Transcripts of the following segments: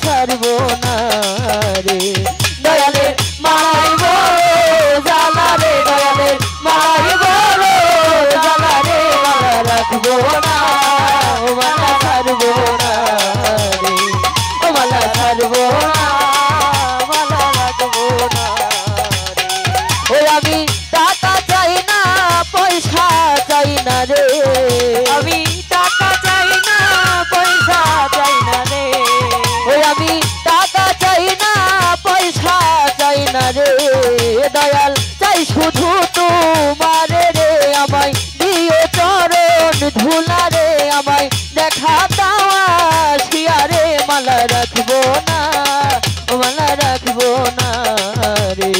ছাড়ব না রে দয়ালে মালাই বড় জ্বালা রে দয়ালে মালাই বড় জ্বালা রে মালা রাখবো না ও মালা ছাড়ব না রে ও মালা ছাড়ব না মালা রাখবো না রে ওই আমি টাকা চাই না পয়সা চাই না রে আমি টাকা চাই না পয়সা চাই না রে ওই আমি টাকা চাই না পয়সা চাই না রে দয়াল চাই শুধু তোমার রে আমায় দিও চরণ ধুলা রে আমায় দেখা দাওয়া শিয়া রে মালা রাখবো না ও মালা রাখবো না রে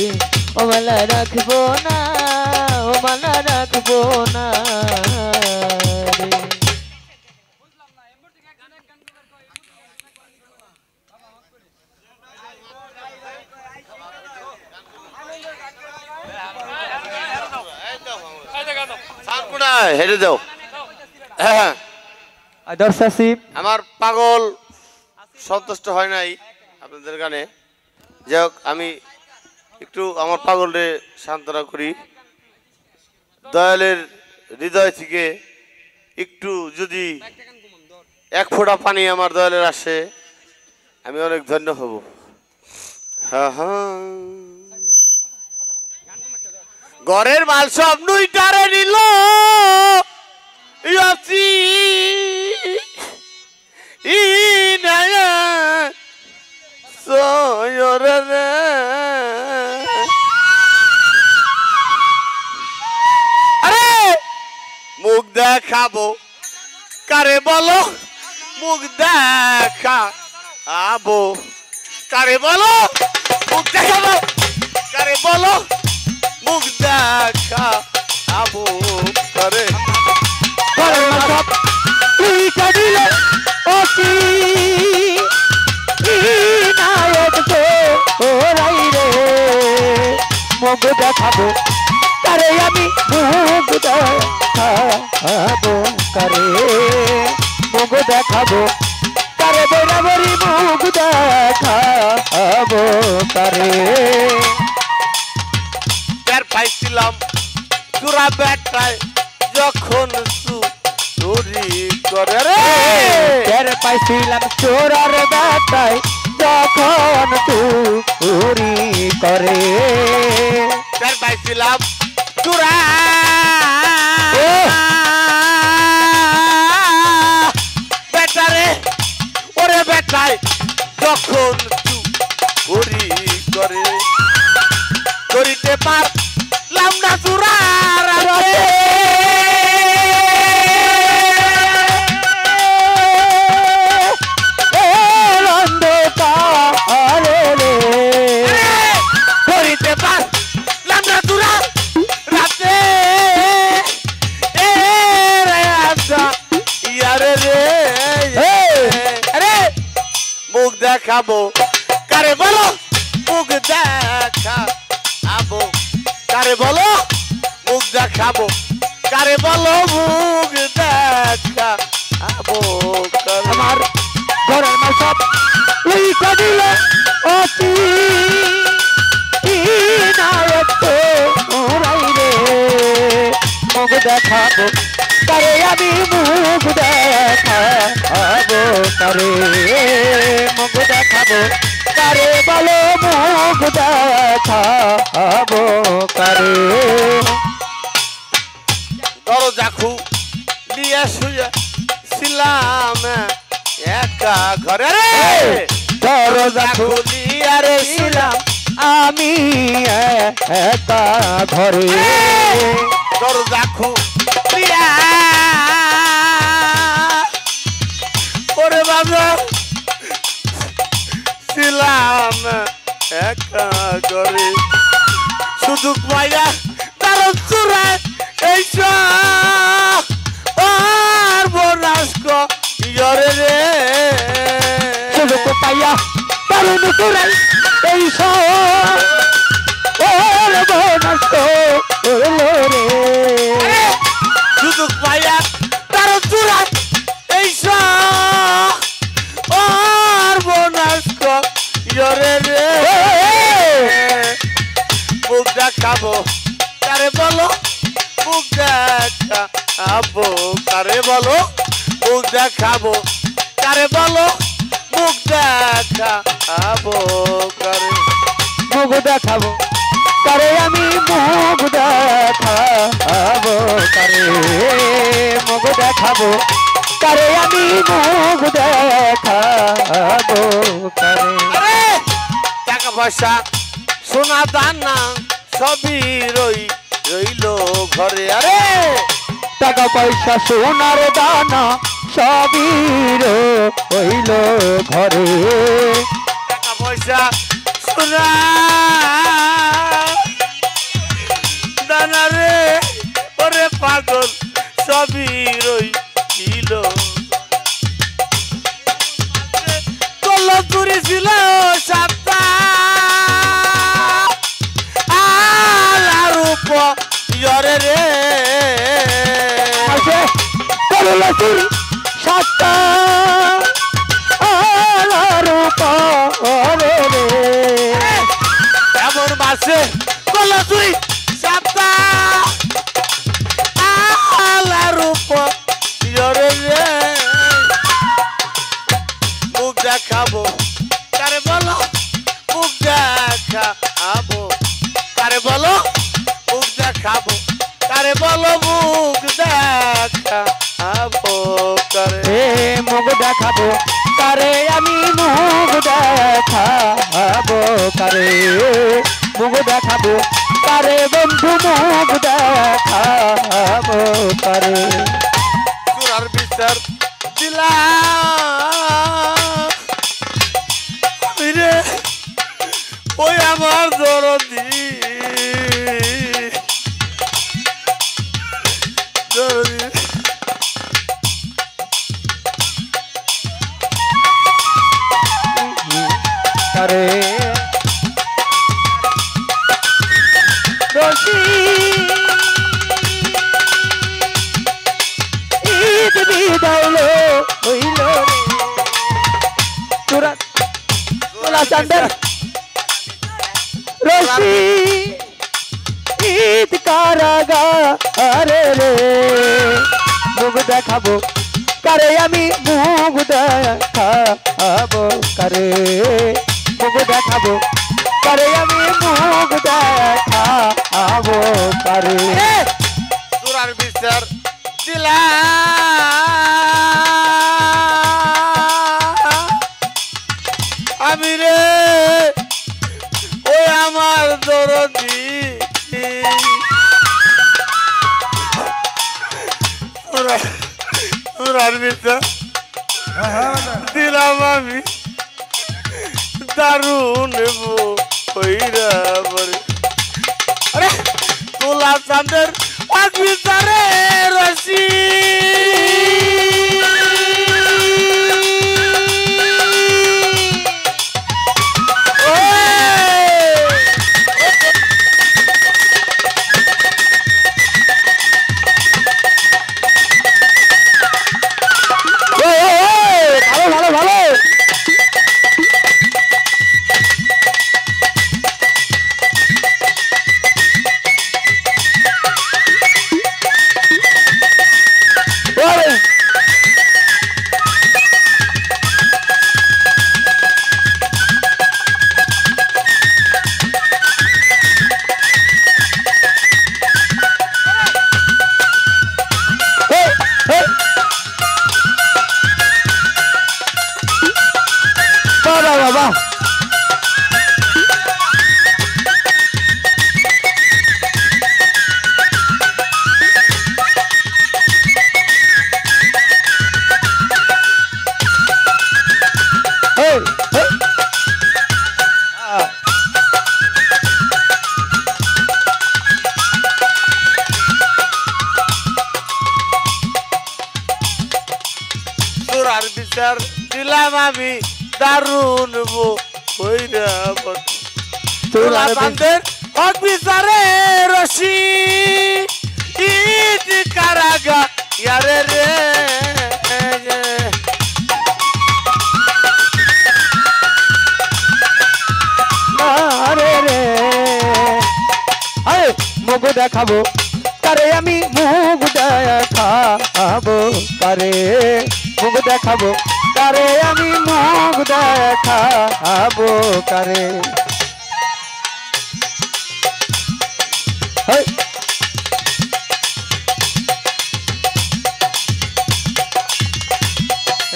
ও মালা রাখবো না ও মালা রাখবো না রে হেরে দাও হ্যাঁ আমার পাগল সন্তুষ্ট হয় নাই আপনাদের গানে যাই হোক আমি একটু আমার পাগলরে সান্ত্বনা করি দয়ালের হৃদয় থেকে একটু যদি এক ফোঁটা পানি আমার দয়ালের আসে আমি অনেক ধন্য হব হ্যাঁ হ্যাঁ ঘরের মাল সব নুইটারে নিল আরে মুখ দেখাবো কারে বলো মুখ দেখাবো কারে বলো মুখ দেখাবো কারে বলো মুখ দেখাবো করে তুই কাঁদিলে ও কি নায়ক তো ওরাই রে মুখ দেখাবো কারে আমি মুখ দেখাবো কারে মুখ দেখাবো কারে বরাবরই মুখ দেখাবো কারে পাইছিলাম চোরা বেটায় যখন চুরি করে রে পাইছিলাম চোরার বেটায় যখন চুরি করে পাইছিলাম চোরা বেটারে ওরে বেটায় যখন চুরি করে করিতে পারলাম না চুরার করিতে পারলাম না চুরার রাতে ইয়ারে রে মুখ দেখাবো কারে বলো মুখ দেখাবো কারে বলো মুখ দেখাবো কারে বলো মুখ দেখাবো আমার ঘরের মাল সব তুই কাঁদিলে ও কি নায়ক তো ওরাই রে মুখ দেখাবো কারে আমি মুখ দেখাবো কারে মুখ দেখাবো কারে বলো মুখ দেখাবো কারে দরজা খুলিয়া শুয়ে ছিলাম একা ঘরে দরজা খুলিয়া রে ছিলাম আমি একা ঘরে দরজা খুলিয়া ওরে বাবা ছিলাম একা ঘরে শুধু পাইয়া তার চূড়ায় এই আর বোনাস্ক ইয়রে রে শুধু পাইয়া তার চূড়ায় এই ওর বোনাস্ক রে শুধু পাইয়া তার চূড়ায় এই আর বোনাস্ক দেখাবো কারে বলো মুখ দেখাবো কারে বলো মুখ দেখাবো কারে বলো মুখ দেখাবো কারে মুখ দেখাবো কারে আমি মুখ দেখাবো কারে মুখ দেখাবো কারে আমি মুখ দেখাবো কারে আরে টাকা পয়সা সোনা দানা সবই রইল ঘরে আরে টাকা পয়সা সোনার দানা সবই রইল ঘরে টাকা পয়সা সোনা দানা রে ওরে পাগল সবই রইল কল করেছিল সাতটা আর উপরে রে করলা চুরি সাতটা রে এমন মাসে কলা চুরি সাতটা আলার উপরে রে মুখ দেখাবো কারে বলো মুখ দেখাবো কারে বলো মুখ দেখাবো কারে বলো মুখ দেখাবো কারে মুখ দেখাবো কারে আমি মুখ দেখাবো কারে মুখ দেখাবো কারে বন্ধু মুখ দেখাবো কারে চূড়ার বিচার দিলাম রে ওই আমার দরদি দরদি কারে রশি ঈদ বিদাইলো হইল চূড়া চূড়া চান্দের রশি ঈদ কারাগা আরে রে মুখ দেখাবো কারে আমি মুখ দেখাবো কারে মুখ দেখাবো কারে আমি মুখ দেখাবো কারে চূড়ার বিচার দিলাম আমি রে ওই আমার দরদি চূড়ার বিচার দিলাম আমি দারুণ হইরা বলে আরে তোলা চাঁদের বিচারে রশি ভালো ভালো ভালো বাবা চূড়ার বিচার দিলাম আমি দারুণ হইরা তোলা চাঁদের বিচারে রশি ঈদ কারাগা ইয়ারে রে আরে রে দেখাবো কারে আমি মুখ দেখাবো কারে মুখ দেখাবো কারে আমি মুখ দেখাবো কারে হেই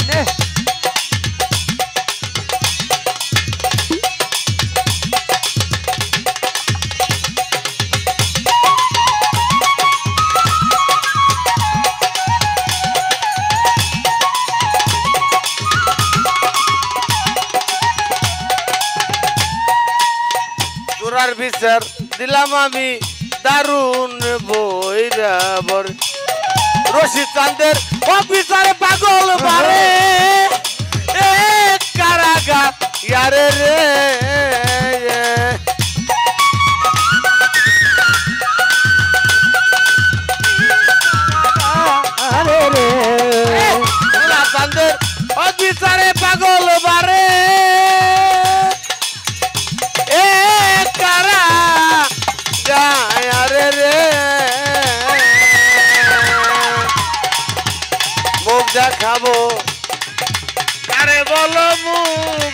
নে তোরার বিচার দিলাম আমি দারুণ বৈরাবর রশিদ চাঁদের অফিসারে পাগল বারে এ কারাগার ইয়ারে রে আরে রে রশিদ চাঁদের অফিসারে পাগল বারে এ কারা গায়ারে রে মুখ দেখাবো কারে বলো মুখ